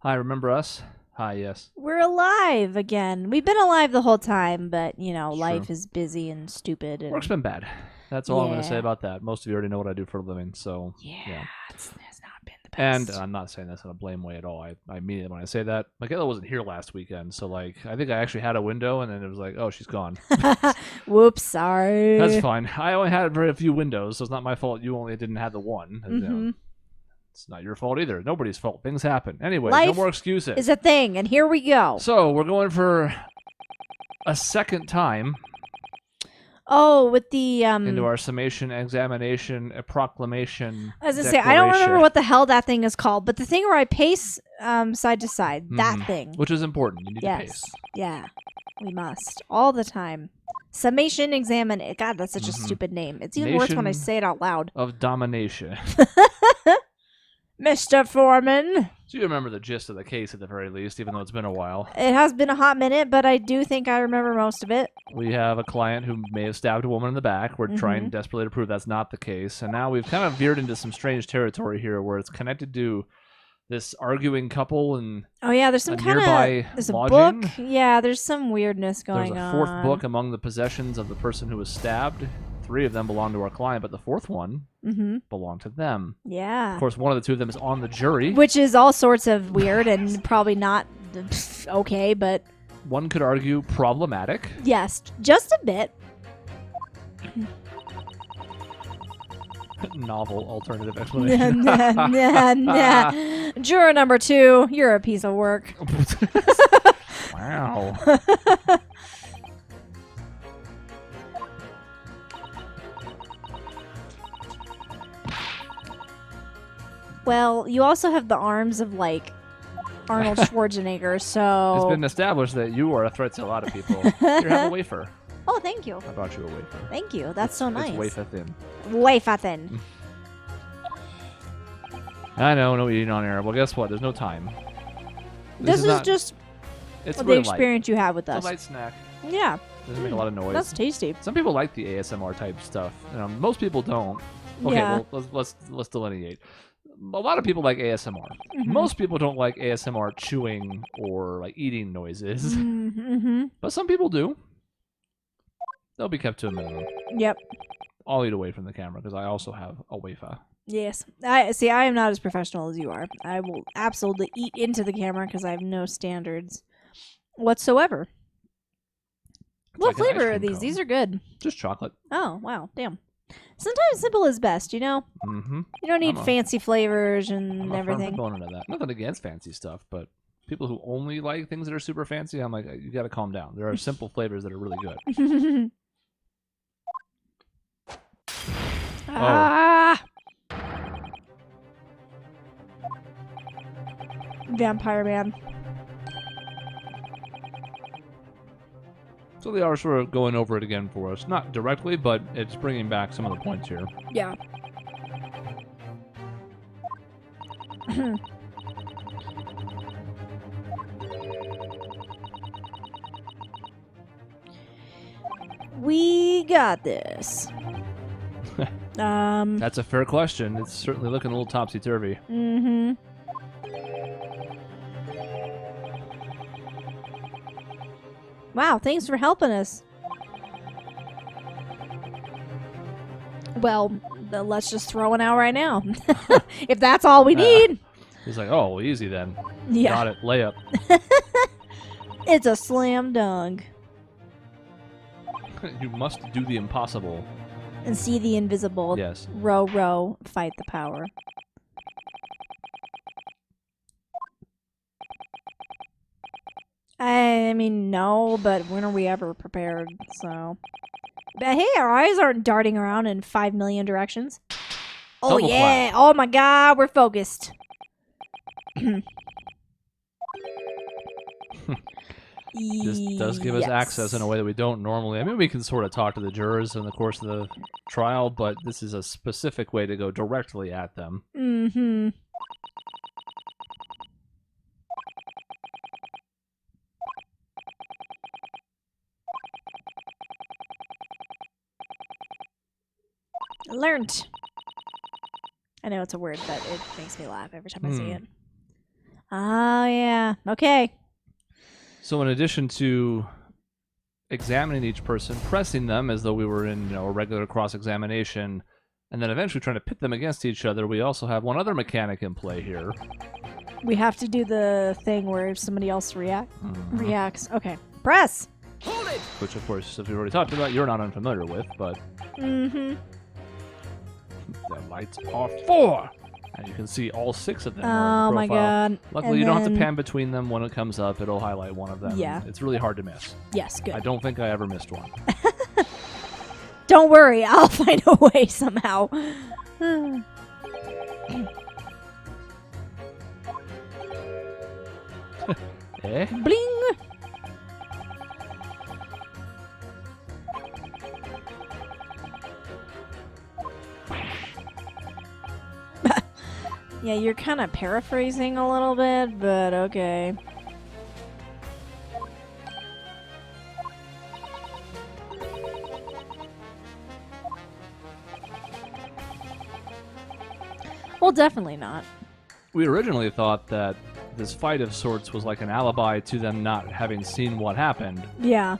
Hi, remember us? Hi, yes. We're alive again. We've been alive the whole time, but, you know, It's life true. is busy and stupid. And Work's been bad. That's all I'm going to say Yeah. about that. Most of you already know what I do for a living, so yeah. It's not been the And best. I'm not saying this in a blame way at all. I mean it when I say that. Michaela wasn't here last weekend, so like I think I actually had a window, and then it was like, oh, she's gone. Whoops, sorry. That's fine. I only had very few windows, so it's not my fault. You only didn't have the one. Mm-hmm. It's not your fault either. Nobody's fault. Things happen. Anyway, no Life more excuses. Is a thing, and here we go. So we're going for a second time Oh, with the into our summation, examination, a proclamation. I was gonna say, I don't remember what the hell that thing is called, but the thing where I pace side to side, that thing. Which is important. You need to pace. Yeah, we must all the time. Summation, examine. God, that's such a stupid name. It's even worse when I say it out loud. Of domination. Mr. Foreman. So you remember the gist of the case at the very least, even though it's been a while. It has been a hot minute, but I do think I remember most of it. We have a client who may have stabbed a woman in the back. We're trying desperately to prove that's not the case. And now we've kind of veered into some strange territory here where it's connected to this arguing couple and oh yeah, there's some kind of there's lodging. A book. Yeah, there's some weirdness going on. There's a fourth book among the possessions of the person who was stabbed. 3 of them belong to our client, but the fourth one belonged to them. Yeah. Of course, one of the 2 of them is on the jury. Which is all sorts of weird and probably not okay, but... One could argue problematic. Yes, just a bit. Novel alternative explanation. Nah. Juror number 2, you're a piece of work. Wow. Well, you also have the arms of, like, Arnold Schwarzenegger, so... It's been established that you are a threat to a lot of people. Here, have a wafer. Oh, thank you. I brought you a wafer. Thank you. That's so nice. It's wafer thin. Wafer thin. I know, no eating on air. Well, guess what? There's no time. This is just it's the experience you have with us. It's a light snack. Yeah. Doesn't make a lot of noise. That's tasty. Some people like the ASMR type stuff. Most people don't. Okay, Yeah. well, let's delineate. A lot of people like ASMR. Most people don't like ASMR chewing or like eating noises, but some people do. They'll be kept to a minimum. Yep. I'll eat away from the camera because I also have a wafer. Yes. I am not as professional as you are. I will absolutely eat into the camera because I have no standards whatsoever. What like an flavor ice are cream these? cone. These are good. Just chocolate. Oh, wow. Damn. Sometimes simple is best, you know? Mm-hmm. You don't need fancy flavors and I'm a firm everything. proponent of that. Nothing against fancy stuff, but people who only like things that are super fancy, I'm like, you got to calm down. There are simple flavors that are really good. Ah! Vampire Man. So they are sort of going over it again for us. Not directly, but it's bringing back some of the points here. Yeah. We got this. That's a fair question. It's certainly looking a little topsy-turvy. Mm-hmm. Wow, thanks for helping us. Well, let's just throw one out right now. If that's all we need. He's like, oh, well, easy then. Yeah. Got it. Layup. It's a slam dunk. You must do the impossible. And see the invisible. Yes. Row, row, fight the power. I mean, no, but when are we ever prepared? So, but hey, our eyes aren't darting around in 5 million directions. Oh Double yeah! clap. Oh my God, we're focused. This does give us access in a way that we don't normally. I mean, we can sort of talk to the jurors in the course of the trial, but this is a specific way to go directly at them. Mm-hmm. Learned. I know it's a word, but it makes me laugh every time I see it. Oh, yeah. Okay. So in addition to examining each person, pressing them as though we were in a regular cross-examination, and then eventually trying to pit them against each other, we also have one other mechanic in play here. We have to do the thing where somebody else reacts. Okay. Press! Hold it! Which, of course, as we already talked about, you're not unfamiliar with, but... Mm-hmm. The lights are 4! And you can see all 6 of them are Oh, in the my profile. God. Luckily, And you don't have to then- pan between them. When it comes up, it'll highlight one of them. Yeah. It's really hard to miss. Yes, good. I don't think I ever missed one. Don't worry. I'll find a way somehow. Eh? Bling! Yeah, you're kind of paraphrasing a little bit, but okay. Well, definitely not. We originally thought that this fight of sorts was like an alibi to them not having seen what happened. Yeah.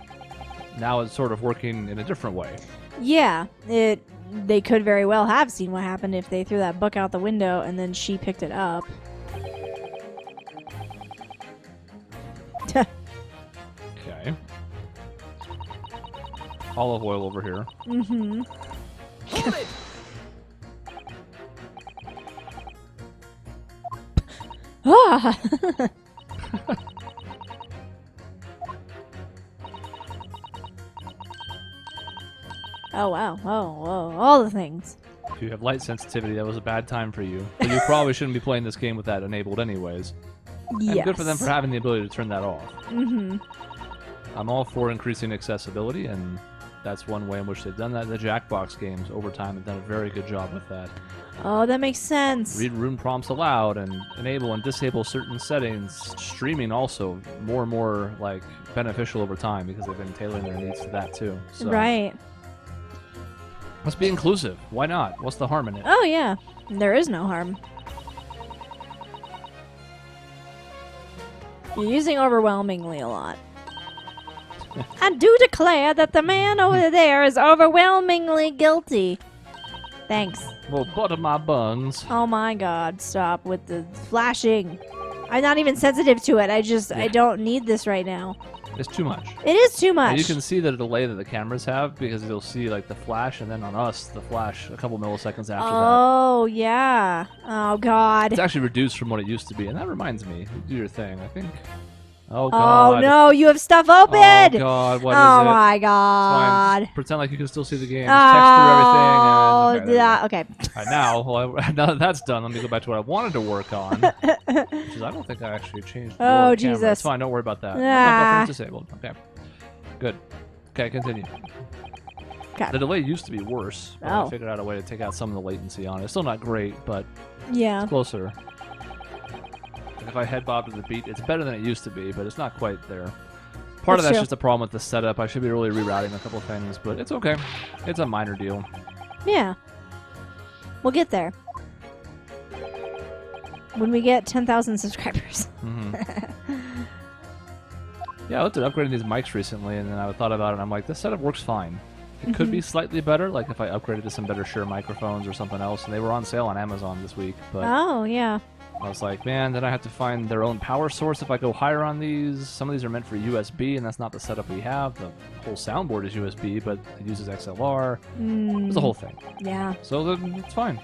Now it's sort of working in a different way. Yeah, they could very well have seen what happened if they threw that book out the window and then she picked it up. Okay. Olive oil over here. Mm-hmm. Hold it! Ah! Oh, wow. Oh, whoa. All the things. If you have light sensitivity, that was a bad time for you. But you probably shouldn't be playing this game with that enabled anyways. Yes. And good for them for having the ability to turn that off. Mm-hmm. I'm all for increasing accessibility, and that's one way in which they've done that. The Jackbox games, over time, have done a very good job with that. Oh, that makes sense. Read rune prompts aloud and enable and disable certain settings. Streaming also more and more like beneficial over time because they've been tailoring their needs to that too. So Right. let's be inclusive. Why not? What's the harm in it? Oh, yeah. There is no harm. You're using overwhelmingly a lot. I do declare that the man over there is overwhelmingly guilty. Thanks. Well, butter my buns. Oh my god, stop with the flashing. I'm not even sensitive to it. I don't need this right now. It's too much. It is too much. And you can see the delay that the cameras have because you'll see like the flash, and then on us the flash a couple milliseconds after that. Oh, yeah. Oh god. It's actually reduced from what it used to be, and that reminds me. Do your thing, I think. Oh Oh god. no, you have stuff Oh open. god, what is Oh it? my It's fine. god. Just pretend like you can still see the game. Just text through everything. Oh, And, okay, there we yeah. go. Okay. All right, now that that's done, let me go back to what I wanted to work on. Which is, I don't think I actually changed. Oh, your camera. Jesus. It's fine. Don't worry about that. Ah. Buffer's disabled. Okay. Good. Okay, continue. 'Kay. The delay used to be worse. But I Oh. figured out a way to take out some of the latency on it. It's still not great, but Yeah. it's closer. If I head bob to the beat, it's better than it used to be, but it's not quite there. Part of That's that's true. just a problem with the setup. I should be really rerouting a couple things, but it's okay. It's a minor deal. Yeah. We'll get there. When we get 10,000 subscribers. hmm Yeah, I looked at upgrading these mics recently, and then I thought about it, and I'm like, this setup works fine. It could be slightly better, like if I upgraded to some better Shure microphones or something else, and they were on sale on Amazon this week, but Oh, yeah. I was like, man, then I have to find their own power source if I go higher on these. Some of these are meant for USB, and that's not the setup we have. The whole soundboard is USB, but it uses XLR. It's a whole thing. Yeah. So then it's fine.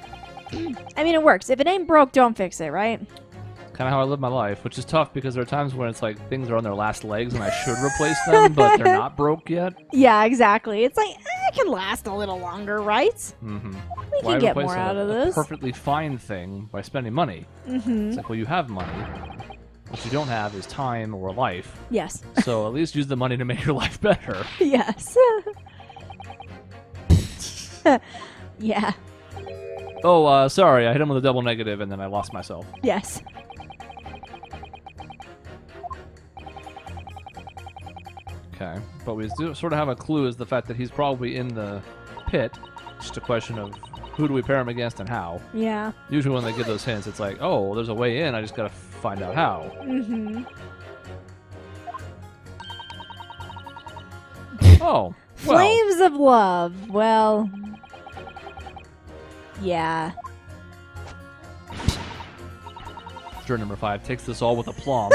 I mean, it works. If it ain't broke, don't fix it, right? Kind of how I live my life, which is tough because there are times when it's like things are on their last legs and I should replace them, but they're not broke yet. Yeah, exactly. It's like, it can last a little longer, right? Mm-hmm. We can get more out of A this. perfectly fine thing by spending money. Mm-hmm. It's like, well, you have money. What you don't have is time or life. Yes. So at least use the money to make your life better. Yes. Yeah. Oh, sorry, I hit him with a double negative and then I lost myself. Yes. Okay, but we do sort of have a clue is the fact that he's probably in the pit. Just a question of who do we pair them against and how. Yeah. Usually when they give those hints, it's like, oh, well, there's a way in. I just got to find out how. Mm-hmm. Oh, well. Flames of love. Well, yeah. Juror number 5 takes this all with aplomb.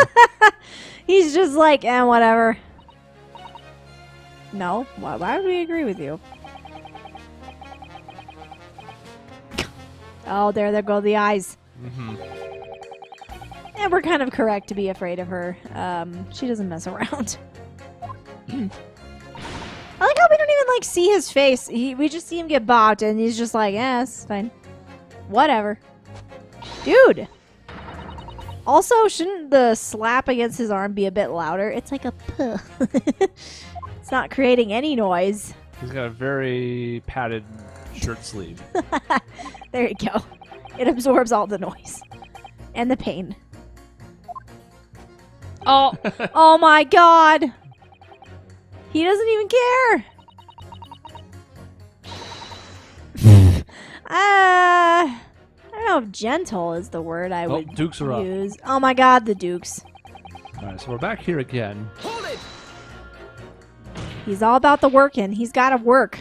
He's just like, whatever. No, why would we agree with you? Oh, there go the eyes. Mm-hmm. And we're kind of correct to be afraid of her. She doesn't mess around. I like how we don't even, like, see his face. We just see him get bopped, and he's just like, it's fine. Whatever. Dude! Also, shouldn't the slap against his arm be a bit louder? It's like a puh. It's not creating any noise. He's got a very padded shirt sleeve. There you go. It absorbs all the noise. And the pain. Oh, oh my god! He doesn't even care! I don't know if gentle is the word I would Dukes are use. Oh my god, the Dukes. Alright, so we're back here again. Hold it! He's all about the working. He's gotta work.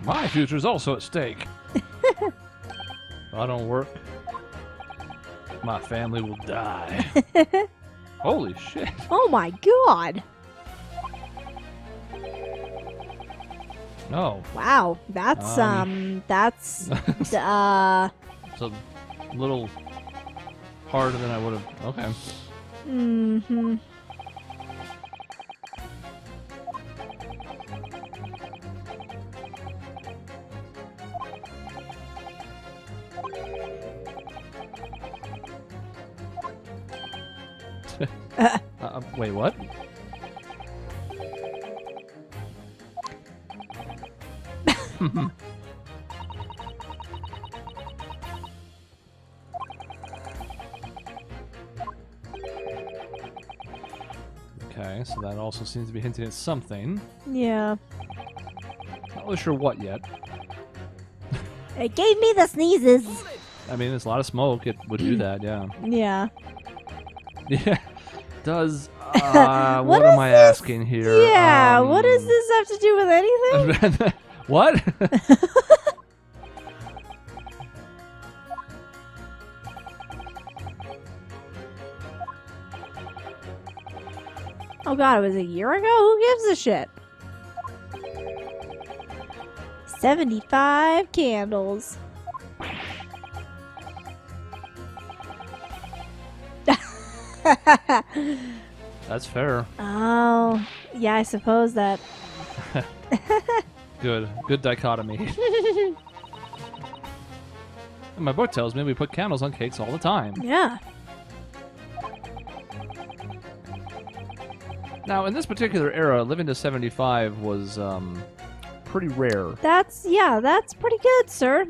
My future's also at stake. If I don't work, my family will die. Holy shit. Oh my god. No. Wow. That's, that's, It's a little harder than I would have. Okay. mm-hmm. Wait, what? Okay, so that also seems to be hinting at something. Yeah. Not really sure what yet. It gave me the sneezes. I mean, there's a lot of smoke. It would do that, yeah. Yeah. Yeah. Does what What am is I this? asking here? Yeah, what does this have to do with anything? What? Oh god, it was a year ago? Who gives a shit? 75 candles. That's fair. Oh, yeah, I suppose that. Good dichotomy. And my book tells me we put candles on cakes all the time. Yeah. Now, in this particular era, living to 75 was pretty rare. That's pretty good, sir.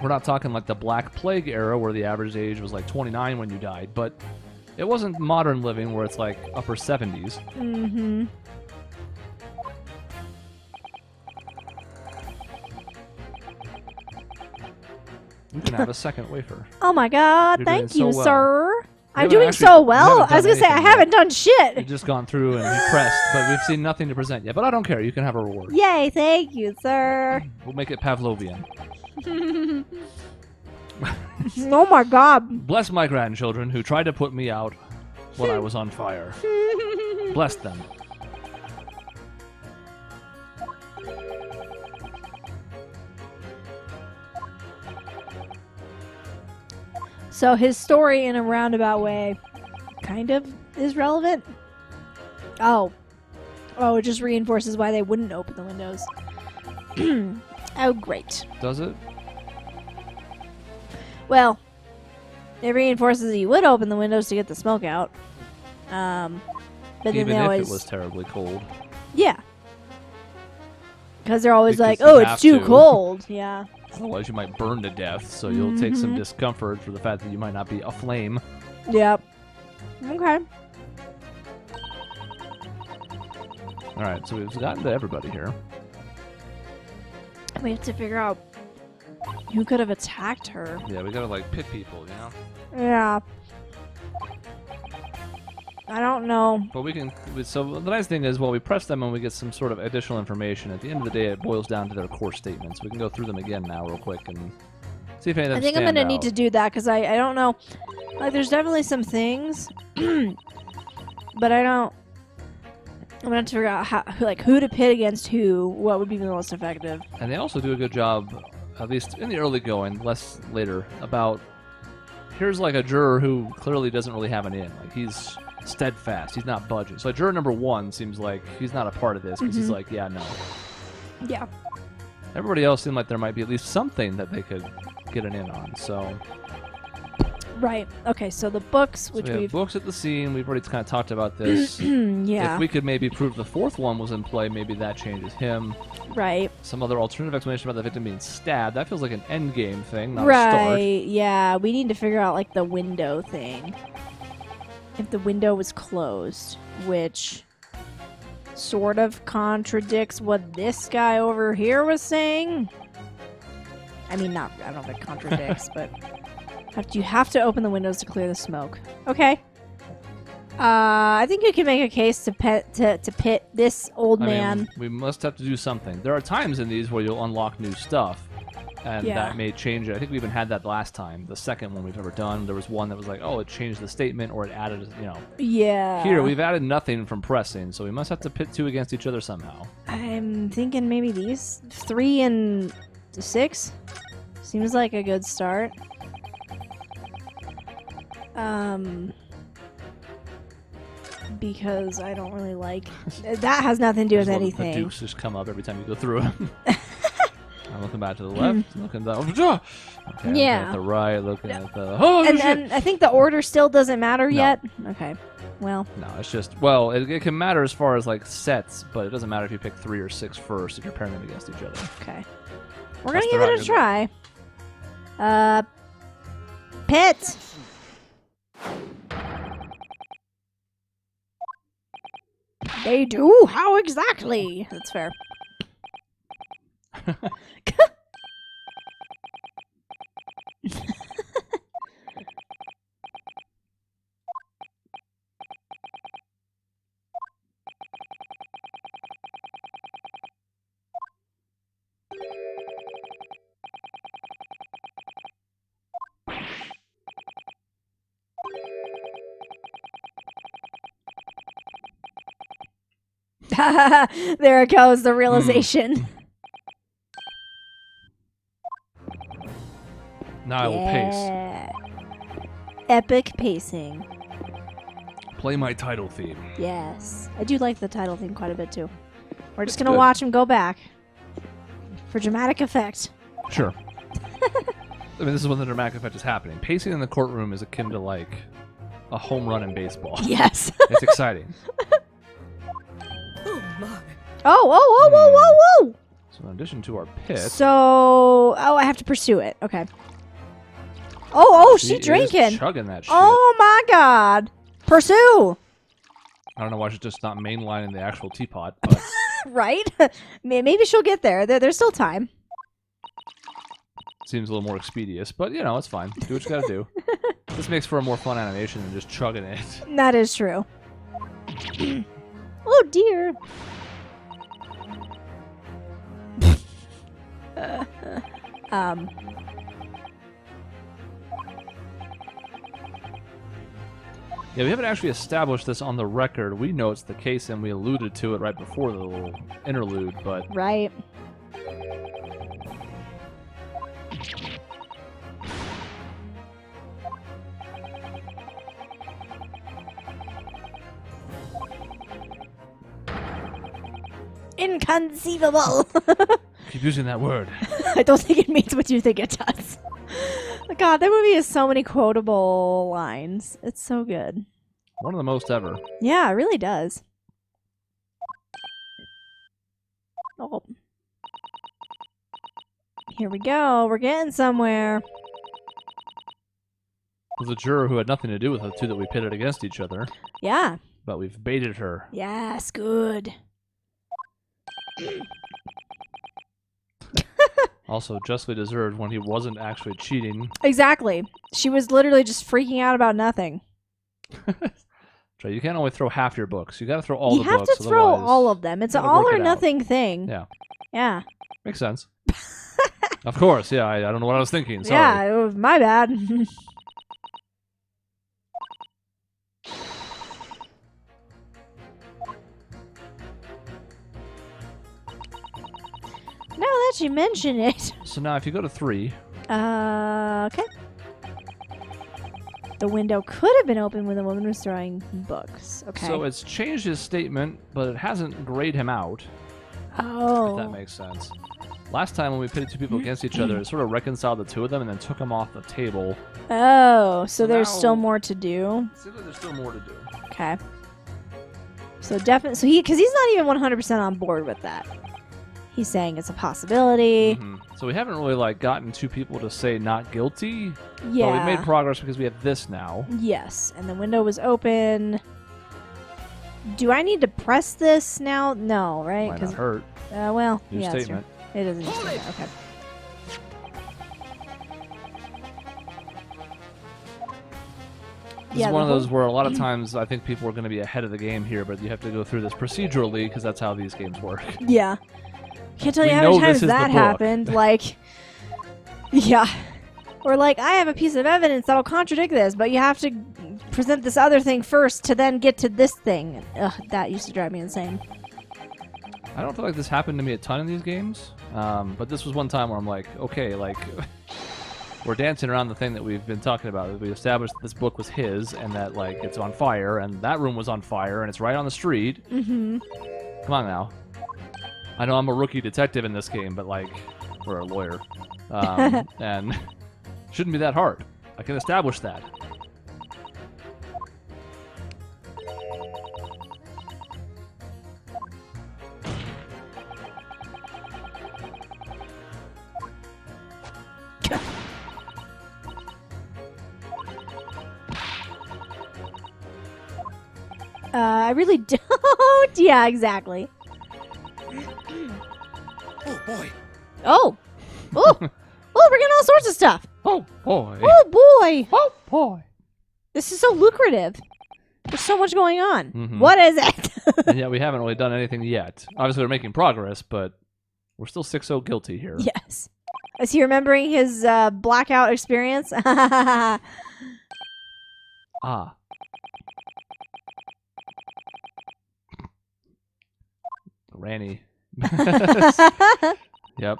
We're not talking like the Black Plague era where the average age was like 29 when you died, but it wasn't modern living where it's like upper 70s. Mm-hmm. You can have a second wafer. Oh my god, You're thank doing you, so well. sir. I'm haven't doing actually- so you well. haven't I was done gonna say, I anything yet. haven't done shit. You've just gone through and pressed, but we've seen nothing to present yet. But I don't care. You can have a reward. Yay, thank you, sir. We'll make it Pavlovian. Oh my god. Bless my grandchildren who tried to put me out when I was on fire. Bless them. So his story, in a roundabout way, kind of is relevant. Oh, it just reinforces why they wouldn't open the windows. Oh, great. Does it? Well, it reinforces that you would open the windows to get the smoke out. But then Even they if always, it was terribly cold. yeah, because they're always Because like, you "Oh, it's have too to." cold." Yeah. Otherwise, you might burn to death, so you'll take some Mhm. discomfort for the fact that you might not be aflame. Yep. Okay. All right, so we've gotten to everybody here. We have to figure out who could have attacked her. Yeah, we gotta like pit people, you know. Yeah. I don't know. But we can. So the nice thing is, while we press them and we get some sort of additional information, at the end of the day, it boils down to their core statements. We can go through them again now, real quick, and see if any of them I think I'm stand gonna need out. to do that because I don't know. Like, there's definitely some things, but I don't. I'm gonna have to figure out who to pit against who. What would be the most effective? And they also do a good job, at least in the early going, less later, about here's like a juror who clearly doesn't really have an in. Like he's steadfast, he's not budging. So juror number 1 seems like he's not a part of this because he's like, yeah, no. Yeah. Everybody else seemed like there might be at least something that they could get an in on. So Right. Okay. So the books, which we have we've books at the scene. We've already kind of talked about this. yeah. If we could maybe prove the 4th one was in play, maybe that changes him. Right. Some other alternative explanation about the victim being stabbed. That feels like an end game thing, not a Right. start. Yeah. We need to figure out like the window thing. If the window was closed, which sort of contradicts what this guy over here was saying. I mean, not. I don't know if it contradicts, but you have to open the windows to clear the smoke. Okay. I think you can make a case to pit this old man. mean, we must have to do something. There are times in these where you'll unlock new stuff, and Yeah. that may change it. I think we even had that last time, the second one we've ever done. There was one that was like, oh, it changed the statement, or it added, you know. Yeah. Here, we've added nothing from pressing, so we must have to pit 2 against each other somehow. I'm thinking maybe these 3 and 6 seems like a good start. Because I don't really like that has nothing to do with Just let anything. The dukes just come up every time you go through them. I'm looking back to the left, looking down. Okay, looking Yeah. at the right, looking at the. Oh, And shit! then I think the order still doesn't matter No. yet. Okay. Well, No, it's just it can matter as far as like sets, but it doesn't matter if you pick 3 or 6 first if you're pairing them against each other. okay. We're That's gonna the give it a try. Pit. They do? How exactly? That's fair. There it goes, the realization. Now I will pace. Yeah. Epic pacing. Play my title theme. Yes. I do like the title theme quite a bit too. We're just It's gonna good. watch him go back for dramatic effect. Sure. I mean, this is when the dramatic effect is happening. Pacing in the courtroom is akin to like a home run in baseball. Yes. It's exciting. Oh my. Oh. So in addition to our pit, So, I have to pursue it. Okay. Oh, she is drinking. chugging that shit. Oh my God. Pursue. I don't know why she's just not mainlining the actual teapot, but Right? Maybe she'll get there. There's still time. seems a little more expeditious. But you know, it's fine. Do what you gotta do. This makes for a more fun animation than just chugging it. That is true. Oh dear. Yeah, we haven't actually established this on the record. We know it's the case, and we alluded to it right before the little interlude, but Right. Inconceivable. keep using that word. I don't think it means what you think it does. God, that movie has so many quotable lines. It's so good. One of the most ever. Yeah, it really does. Oh. Here we go. We're getting somewhere. It was a juror who had nothing to do with the two that we pitted against each other, Yeah. but we've baited her. Yes, good. Also, justly deserved when he wasn't actually cheating. Exactly. She was literally just freaking out about nothing. So you can't only throw half your books. You got to throw all You the have books. to throw otherwise all of them. It's you an gotta all work or it out. nothing thing. Yeah. Yeah. Makes sense. Of course, yeah. I don't know what I was thinking. Sorry. Yeah, it was my bad. Now that you mention it. So now if you go to 3, Okay. The window could have been open when the woman was throwing books. Okay. so it's changed his statement, but it hasn't grayed him out, oh. if that makes sense. Last time when we pitted two people against each other, it sort of reconciled the two of them and then took them off the table. Oh, so there's now- still more to do. It seems like there's still more to do. Okay. So definitely, because he's not even 100% on board with that. He's saying it's a possibility. Mhm. So we haven't really like gotten two people to say not guilty. Yeah. But we've made progress because we have this now. Yes, and the window was open. Do I need to press this now? No, right? Might not hurt. Well, New yeah, that's statement. true. It doesn't. Just do that. Okay. This Yeah, is one of the those where a lot of times I think people are going to be ahead of the game here, but you have to go through this procedurally because that's how these games work. Yeah. Can't tell you We how know many this times is the that book. happened. Like, yeah. Or like, I have a piece of evidence that'll contradict this, but you have to present this other thing first to then get to this thing. Ugh, that used to drive me insane. I don't feel like this happened to me a ton in these games, but this was one time where I'm like, okay, like, we're dancing around the thing that we've been talking about. We established that this book was his and that, like, it's on fire, and that room was on fire, and it's right on the street. Mm-hmm. Come on now. I know I'm a rookie detective in this game, but, like, we're a lawyer. And shouldn't be that hard. I can establish that. I really don't. Yeah, exactly. Oh boy. Oh. Oh. Oh, we're getting all sorts of stuff. Oh, boy. Oh, boy. Oh, boy. This is so lucrative. There's so much going on. Mhm. What is it? And yet we haven't really done anything yet. Obviously, we're making progress, but we're still 6-0 guilty here. Yes. Is he remembering his blackout experience? Ah. Ranny. Yep.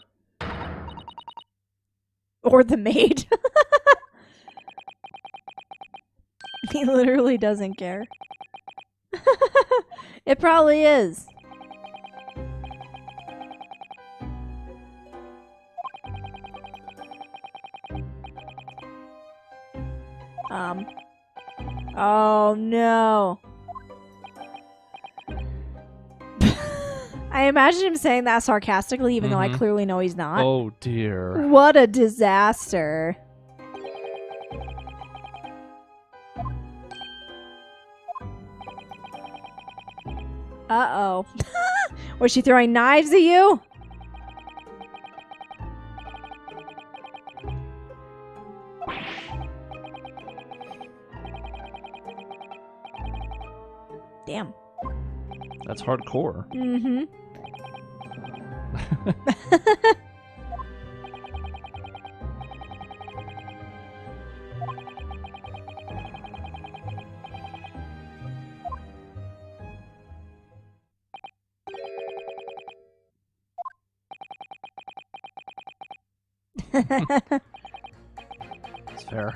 Or the maid. He literally doesn't care. It probably is. Oh no. I imagine him saying that sarcastically, even though I Mhm. clearly know he's not. Oh, dear. What a disaster. Uh-oh. Was she throwing knives at you? Damn. That's hardcore. Mm-hmm. It's fair.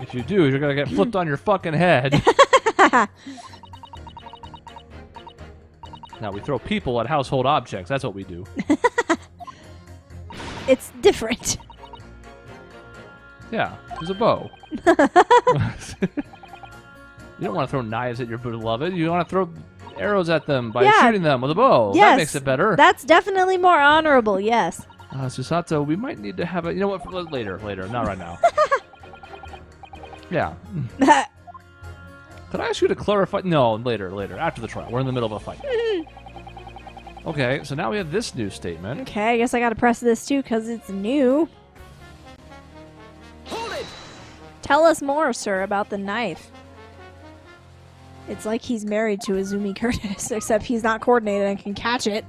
If you do, you're gonna get flipped on your fucking head. Now we throw people at household objects. That's what we do. It's different. Yeah, there's a bow. You don't want to throw knives at your beloved. You want to throw arrows at them by Yeah. shooting them with a bow. Yes. That makes it better. That's definitely more honorable, yes. Susato, we might need to have a... You know what? Later. Not right now. Yeah. Could I ask you to clarify? No, later. After the trial. We're in the middle of a fight. Okay, so now we have this new statement. Okay, I guess I gotta press this too because it's new. Hold it! Tell us more, sir, about the knife. It's like he's married to Izumi Curtis, except he's not coordinated and can catch it.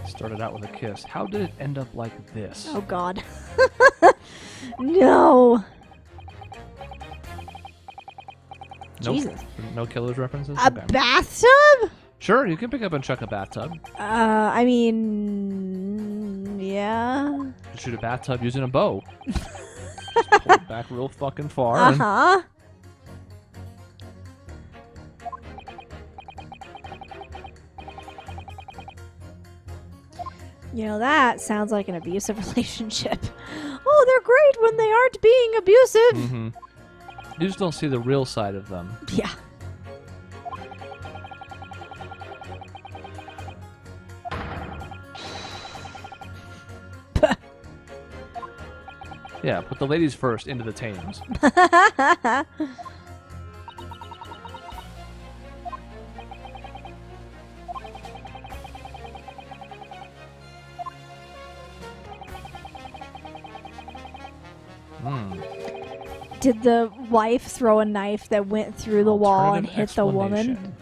Started out with a kiss. How did it end up like this? Oh, God. No. Nope. Jesus. No Killers references? A Okay. bathtub? Sure, you can pick up and chuck a bathtub. I mean, yeah. You can shoot a bathtub using a bow. Just pull it back real fucking far. and- Uh-huh. You know, that sounds like an abusive relationship. Oh, they're great when they aren't being abusive. Mhm. You just don't see the real side of them. Yeah. Yeah, put the ladies first into the Thames. Hmm. Did the wife throw a knife that went through the wall and Alternative hit the woman? explanation.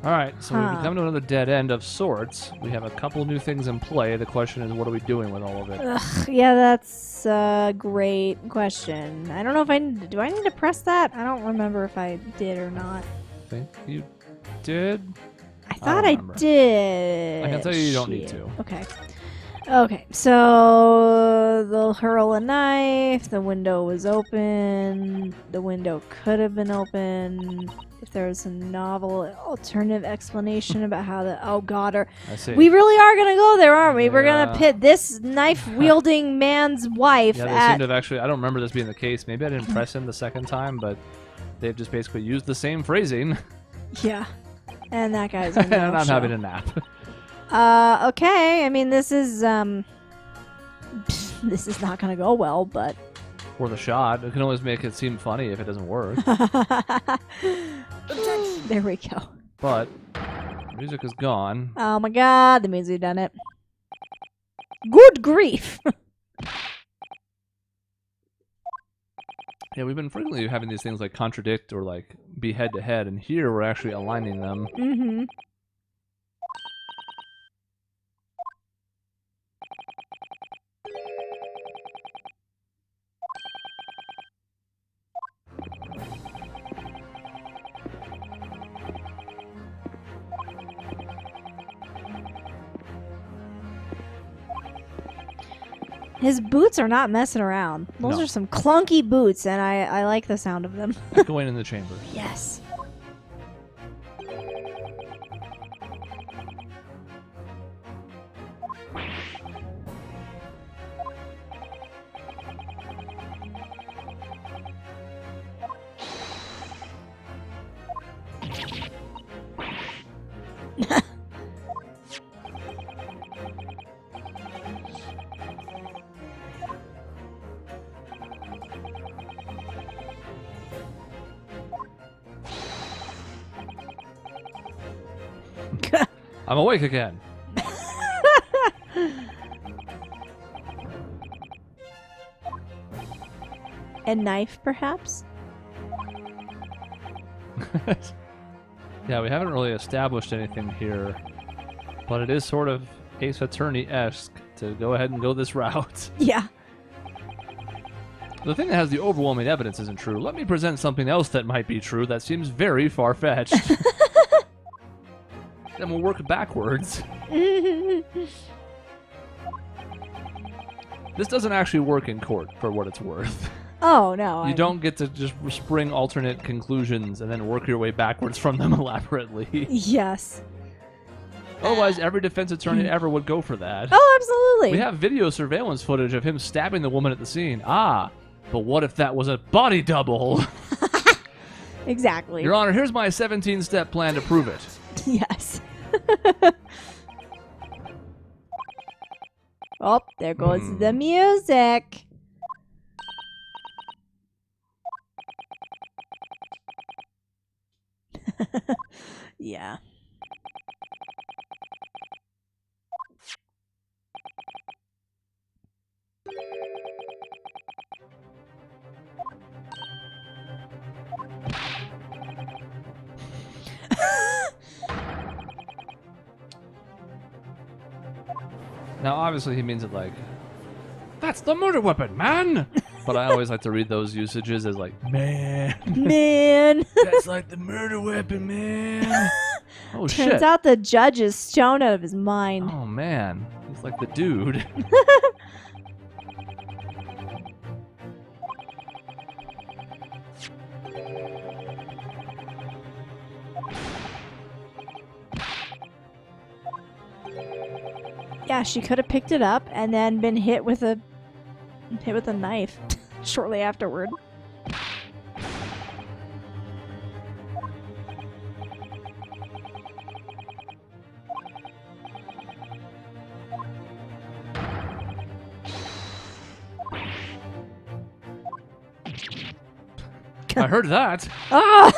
Alright, so Huh. we've come to another dead end of sorts. We have a couple new things in play. The question is, what are we doing with all of it? Ugh, yeah, that's a great question. I don't know if do I need to press that? I don't remember if I did or not. I think you did? I thought I remember. did. I can tell you don't need Shit. to. Okay. Okay, so they'll hurl a knife. The window was open. The window could have been open if there was a novel alternative explanation about how the I see. we really are gonna go there, aren't we? We're gonna Yeah. pit this knife-wielding man's wife Yeah, they at seem to have actually. I don't remember this being the case. Maybe I didn't press him the second time, but they've just basically used the same phrasing. yeah, and that guy's And I'm having a nap. Okay. I mean, this is this is not gonna go well, but Or the shot. It can always make it seem funny if it doesn't work. there we go. But music is gone. Oh my God, the music done it. Good grief. Yeah, we've been frequently having these things like contradict or like be head to head, and here we're actually aligning them. Mm-hmm. His boots are not messing around. Those No. are some clunky boots, and I like the sound of them. Echoing in the chambers. Yes. I'm awake again. A knife, perhaps? Yeah, we haven't really established anything here, but it is sort of Ace Attorney-esque to go ahead and go this route. Yeah. The thing that has the overwhelming evidence isn't true. Let me present something else that might be true that seems very far-fetched. Then we'll work backwards. This doesn't actually work in court, for what it's worth. Oh, no. You don't get to just spring alternate conclusions and then work your way backwards from them elaborately. Yes. Otherwise, every defense attorney ever would go for that. Oh, absolutely. We have video surveillance footage of him stabbing the woman at the scene. Ah, but what if that was a body double? Exactly. Your Honor, here's my 17-step plan to prove it. Yes. Oh, there goes the music. Yeah. Now, obviously, he means it like, that's the murder weapon, man! But I always like to read those usages as like, man. Man. That's like the murder weapon, man. Oh, shit. Turns out the judge is stoned out of his mind. Oh, man. He's like the dude. Yeah, she could have picked it up and then been hit with a knife shortly afterward. I heard that. Ah!